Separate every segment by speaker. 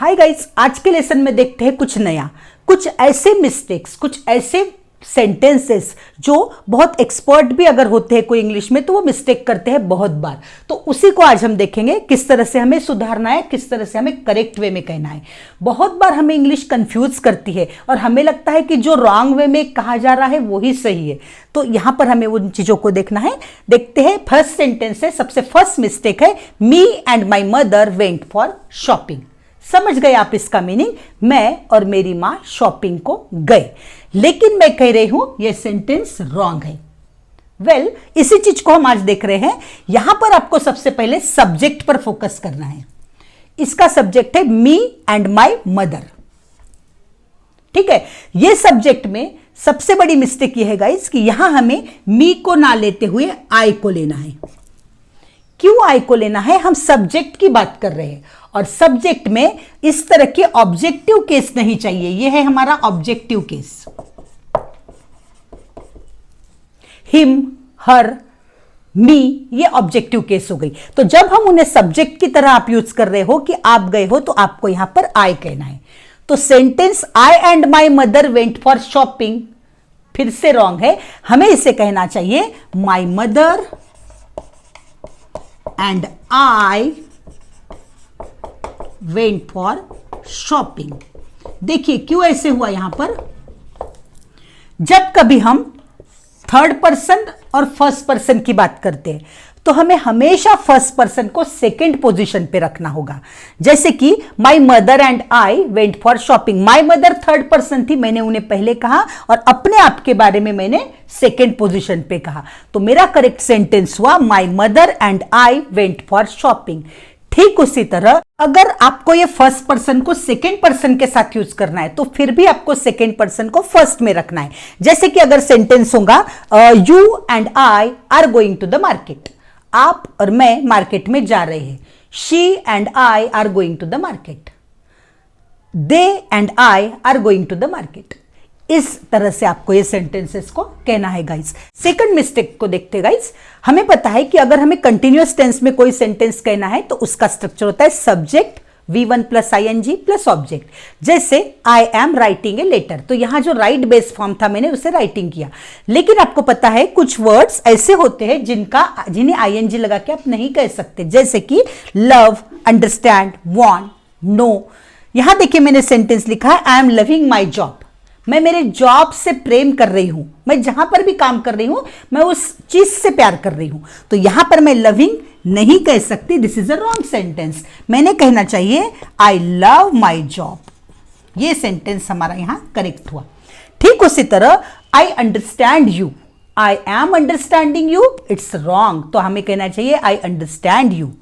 Speaker 1: Hi guys, आज के lesson में देखते हैं कुछ नया, कुछ ऐसे मिस्टेक्स, कुछ ऐसे सेंटेंसेस जो बहुत एक्सपर्ट भी अगर होते हैं कोई इंग्लिश में तो वो मिस्टेक करते हैं बहुत बार। तो उसी को आज हम देखेंगे किस तरह से हमें सुधारना है, किस तरह से हमें करेक्ट वे में कहना है। बहुत बार हमें इंग्लिश कंफ्यूज करती है और हमें लगता है कि जो रॉन्ग वे में कहा जा रहा है वही सही है। तो यहां पर हमें उन चीजों को देखना है। देखते हैं, फर्स्ट सेंटेंस है, सबसे फर्स्ट मिस्टेक है, me and my mother went for shopping. समझ गए आप इसका मीनिंग? मैं और मेरी मां शॉपिंग को गए। लेकिन मैं कह रही हूं यह सेंटेंस रॉन्ग है। वेल, इसी चीज को हम आज देख रहे हैं। यहां पर आपको सबसे पहले सब्जेक्ट पर फोकस करना है। इसका सब्जेक्ट है मी एंड माई मदर। ठीक है, यह सब्जेक्ट में सबसे बड़ी मिस्टेक यह है गाइस कि यहां हमें मी को ना लेते हुए आई को लेना है। क्यों आई को लेना है? हम सब्जेक्ट की बात कर रहे हैं और सब्जेक्ट में इस तरह के ऑब्जेक्टिव केस नहीं चाहिए। यह है हमारा ऑब्जेक्टिव केस। हिम, हर, मी, ये ऑब्जेक्टिव केस हो गई। तो जब हम उन्हें सब्जेक्ट की तरह आप यूज कर रहे हो कि आप गए हो, तो आपको यहां पर आई कहना है। तो sentence I and my mother went for shopping फिर से रॉन्ग है। हमें इसे कहना चाहिए my mother and I went for shopping. देखिए क्यों ऐसे हुआ। यहां पर जब कभी हम थर्ड पर्सन और फर्स्ट पर्सन की बात करते हैं तो हमें हमेशा फर्स्ट पर्सन को सेकंड पोजीशन पे रखना होगा। जैसे कि my mother and I went for shopping. My mother third person थी, मैंने उन्हें पहले कहा और अपने आप के बारे में मैंने सेकंड पोजीशन पे कहा। तो मेरा करेक्ट सेंटेंस हुआ my mother and I went for shopping. ठीक उसी तरह अगर आपको ये फर्स्ट पर्सन को सेकंड पर्सन के साथ यूज करना है तो फिर भी आपको सेकंड पर्सन को फर्स्ट में रखना है। जैसे कि अगर सेंटेंस होगा you and I are going to the market. आप और मैं मार्केट में जा रहे हैं। She and I are going to the market. They and I are going to the market. इस तरह से आपको ये सेंटेंसेस को कहना है गाइस। सेकंड मिस्टेक को देखते गाइस। हमें पता है कि अगर हमें कंटिन्यूअस टेंस में कोई सेंटेंस कहना है तो उसका स्ट्रक्चर होता है subject V1 plus ING plus object. जैसे I am writing a letter, तो यहां जो राइट बेस फॉर्म था मैंने उसे राइटिंग किया। लेकिन आपको पता है कुछ वर्ड्स ऐसे होते हैं जिन्हें ING लगा के आप नहीं कह सकते। जैसे कि लव, अंडरस्टैंड, वॉन्ट, नो। यहां देखिए मैंने सेंटेंस लिखा है I am loving my job. मैं मेरे जॉब से प्रेम कर रही हूं। मैं जहां पर भी काम कर रही हूं मैं उस चीज से प्यार कर रही हूं। तो यहां पर मैं लविंग नहीं कह सकती। This is a wrong sentence. मैंने कहना चाहिए आई लव माई जॉब। ये सेंटेंस हमारा यहां करेक्ट हुआ। ठीक उसी तरह I understand you, I am understanding you, it's wrong. तो हमें कहना चाहिए आई अंडरस्टैंड यू।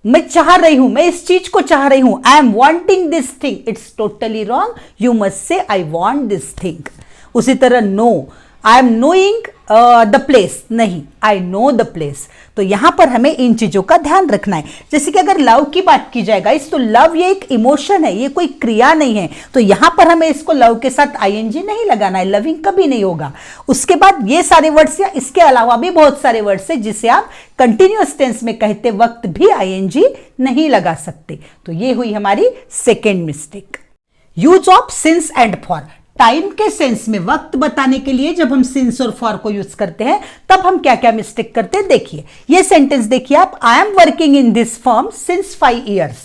Speaker 1: मैं चाह रही हूं, मैं इस चीज को चाह रही हूं, I am wanting this thing, it's totally wrong. You must say I want this thing. उसी तरह no, I am knowing the place, नहीं, आई नो द प्लेस। तो यहां पर हमें इन चीजों का ध्यान रखना है। जैसे कि अगर लव की बात की जाएगा इस तो लव ये एक इमोशन है, ये कोई क्रिया नहीं है। तो यहां पर हमें इसको लव के साथ ING नहीं लगाना है, लविंग कभी नहीं होगा। उसके बाद ये सारे वर्ड्स या इसके अलावा भी बहुत सारे वर्ड्स है जिसे आप कंटिन्यूअस टेंस में कहते वक्त भी ING नहीं लगा सकते। तो ये हुई हमारी second mistake. Use of since and for. Time के सेंस में, वक्त बताने के लिए जब हम सिंस और फॉर को यूज करते हैं तब हम क्या क्या मिस्टेक करते हैं देखिए। ये सेंटेंस देखिए आप, आई am working in this firm since 5 years।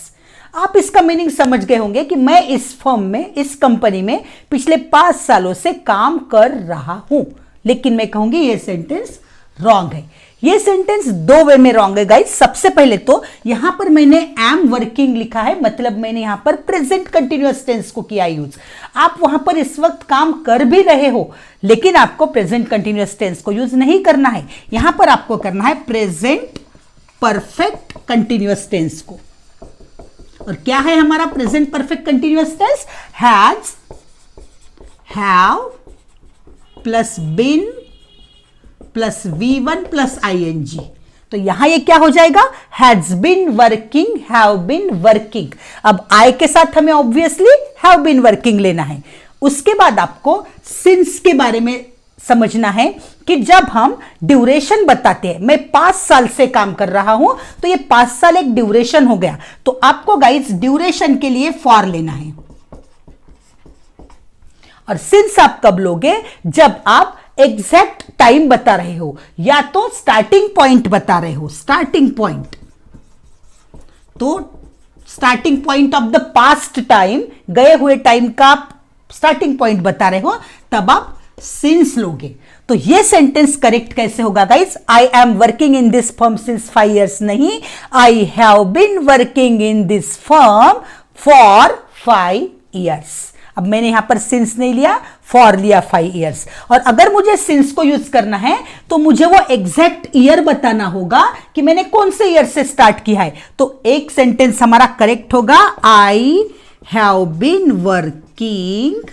Speaker 1: आप इसका मीनिंग समझ गए होंगे कि मैं इस फर्म में, इस कंपनी में पिछले 5 सालों से काम कर रहा हूं। लेकिन मैं कहूंगी ये सेंटेंस रॉन्ग है। ये सेंटेंस दो वे में रॉन्ग है गाइस। सबसे पहले तो यहां पर मैंने एम वर्किंग लिखा है, मतलब मैंने यहां पर प्रेजेंट कंटिन्यूअस टेंस को किया यूज। आप वहां पर इस वक्त काम कर भी रहे हो लेकिन आपको प्रेजेंट कंटिन्यूअस टेंस को यूज नहीं करना है। यहां पर आपको करना है प्रेजेंट परफेक्ट कंटिन्यूअस टेंस को। और क्या है हमारा present perfect continuous tense? Has, have plus been plus V1 plus ING। तो यहां ये क्या हो जाएगा? Has been working, have been working. अब आई के साथ हमें ऑब्वियसली हैव बीन वर्किंग लेना है। उसके बाद आपको सिंस के बारे में समझना है कि जब हम ड्यूरेशन बताते हैं, मैं 5 साल से काम कर रहा हूं तो ये 5 साल एक ड्यूरेशन हो गया, तो आपको गाइस ड्यूरेशन के लिए फॉर लेना है। और सिंस आप कब लोगे? जब आप एग्जैक्ट टाइम बता रहे हो या तो स्टार्टिंग पॉइंट बता रहे हो, स्टार्टिंग पॉइंट, तो starting point of the past time, गए हुए टाइम का आप स्टार्टिंग पॉइंट बता रहे हो, तब आप सिंस लोगे। तो ये सेंटेंस करेक्ट कैसे होगा guys? I am working in this firm since 5 years नहीं, I have been working in this firm for 5 years। अब मैंने यहां पर सिंस नहीं लिया, फॉर लिया 5 years। और अगर मुझे सिंस को यूज करना है तो मुझे वो एग्जैक्ट ईयर बताना होगा कि मैंने कौन से ईयर से स्टार्ट किया है। तो एक सेंटेंस हमारा करेक्ट होगा, I have been working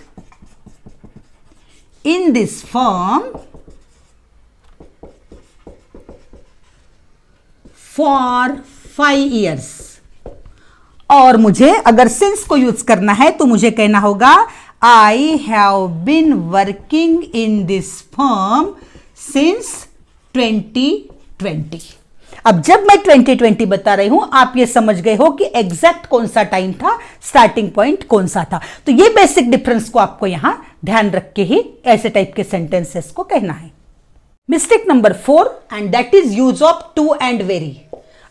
Speaker 1: in this firm for 5 years। और मुझे अगर सिंस को यूज करना है तो मुझे कहना होगा, I have been working in this firm since 2020। अब जब मैं 2020 बता रही हूं, आप ये समझ गए हो कि एग्जैक्ट कौन सा टाइम था, स्टार्टिंग पॉइंट कौन सा था। तो ये बेसिक डिफरेंस को आपको यहां ध्यान रख के ही ऐसे टाइप के सेंटेंसेस को कहना है। Mistake number 4, and that is use of too and very.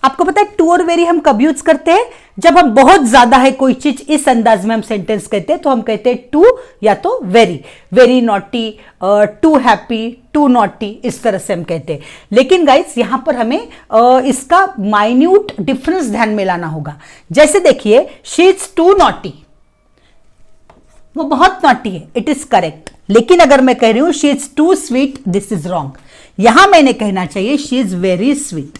Speaker 1: आपको पता है टू और वेरी हम कब यूज करते हैं? जब हम बहुत ज्यादा है कोई चीज, इस अंदाज में हम सेंटेंस कहते हैं तो हम कहते हैं टू या तो very, very naughty, too happy, too naughty, इस तरह से हम कहते हैं। लेकिन गाइस यहां पर हमें इसका माइन्यूट डिफरेंस ध्यान में लाना होगा। जैसे देखिए, शी इज टू नॉटी, वो बहुत नॉटी है, इट इज करेक्ट। लेकिन अगर मैं कह रही हूं she is too sweet, this is wrong. यहां मैंने कहना चाहिए शी इज वेरी स्वीट।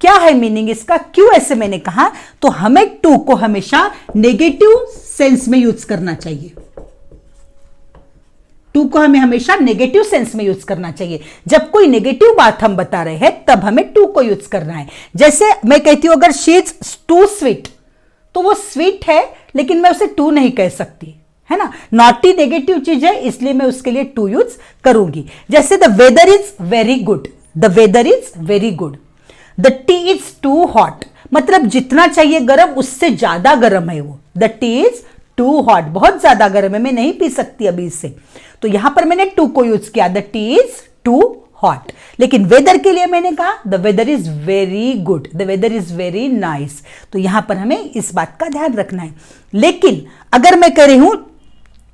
Speaker 1: क्या है मीनिंग इसका? क्यों ऐसे मैंने कहा? तो हमें टू को हमेशा नेगेटिव सेंस में यूज करना चाहिए। टू को हमें हमेशा नेगेटिव सेंस में यूज करना चाहिए। जब कोई नेगेटिव बात हम बता रहे हैं तब हमें टू को यूज करना है। जैसे मैं कहती हूं अगर शी इज टू स्वीट, तो वो स्वीट है लेकिन मैं उसे टू नहीं कह सकती, है ना। नॉटी नेगेटिव चीज है, इसलिए मैं उसके लिए टू यूज करूंगी। जैसे the weather is very good, the weather is very good. The tea is too hot, मतलब जितना चाहिए गर्म उससे ज्यादा गर्म है वो। The tea is too hot, बहुत ज्यादा गर्म है, मैं नहीं पी सकती अभी इससे। तो यहां पर मैंने टू को यूज किया, the tea is too hot. लेकिन वेदर के लिए मैंने कहा the weather is very good, the weather is very nice. तो यहां पर हमें इस बात का ध्यान रखना है। लेकिन अगर मैं कह रही हूं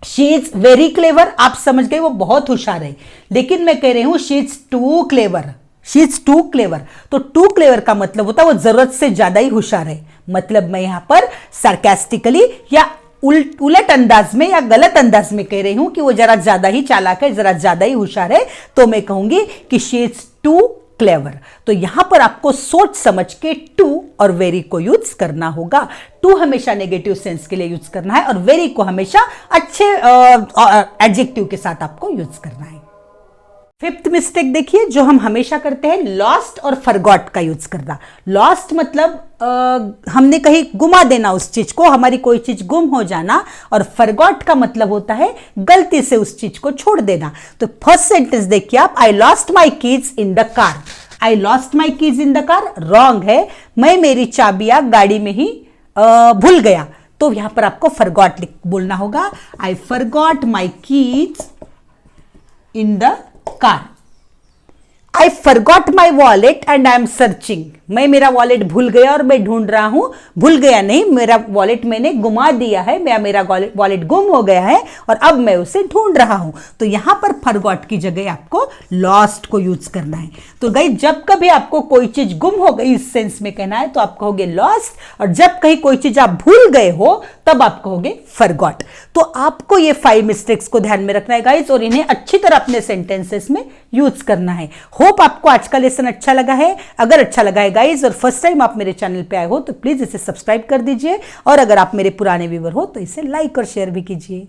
Speaker 1: शी इज वेरी क्लेवर, आप समझ गए वो बहुत होशियार है। लेकिन मैं कह रही हूं she is too clever, she is too clever, तो टू क्लेवर का मतलब होता है वो जरूरत से ज्यादा ही होशियार है। मतलब मैं यहां पर सार्केस्टिकली या उलट अंदाज में या गलत अंदाज में कह रही हूं कि वो जरा ज्यादा ही चालाक है, जरा ज्यादा ही होशियार है, तो मैं कहूंगी कि शी इज टू क्लेवर। तो यहां पर आपको सोच समझ के टू और वेरी को यूज करना होगा। टू हमेशा नेगेटिव सेंस के लिए यूज करना है और वेरी को हमेशा अच्छे एडजेक्टिव के साथ आपको यूज करना है। फिफ्थ मिस्टेक देखिए जो हम हमेशा करते हैं, लॉस्ट और फॉरगॉट का यूज करना। लॉस्ट मतलब हमने कहीं गुमा देना उस चीज को, हमारी कोई चीज गुम हो जाना, और फॉरगॉट का मतलब होता है गलती से उस चीज को छोड़ देना। तो फर्स्ट सेंटेंस देखिए आप, I lost my keys in the car. I lost my keys in the car wrong है, मैं मेरी चाबियां गाड़ी में ही भूल गया। तो यहां पर आपको फॉरगॉट बोलना होगा, I forgot my keys in the car. I forgot my wallet and I am searching. मैं मेरा वॉलेट भूल गया और मैं ढूंढ रहा हूं। भूल गया नहीं, मेरा वॉलेट मैंने गुमा दिया है, मेरा वॉलेट गुम हो गया है और अब मैं उसे ढूंढ रहा हूं। तो यहां पर फॉरगॉट की जगह आपको लॉस्ट को यूज करना है। तो गाइस जब कभी आपको कोई चीज गुम हो गई इस सेंस में कहना है तो आप कहोगे लॉस्ट, और जब कहीं कोई चीज आप भूल गए हो तब आप कहोगे फॉरगॉट। तो आपको ये 5 मिस्टेक्स को ध्यान में रखना है गाइस, और इन्हें अच्छी तरह अपने सेंटेंसेस में यूज करना है। होप आपको आज का लेसन अच्छा लगा है। अगर अच्छा लगा है गाइस और फर्स्ट टाइम आप मेरे चैनल पे आए हो तो प्लीज इसे सब्सक्राइब कर दीजिए, और अगर आप मेरे पुराने व्यूअर हो तो इसे लाइक और शेयर भी कीजिए।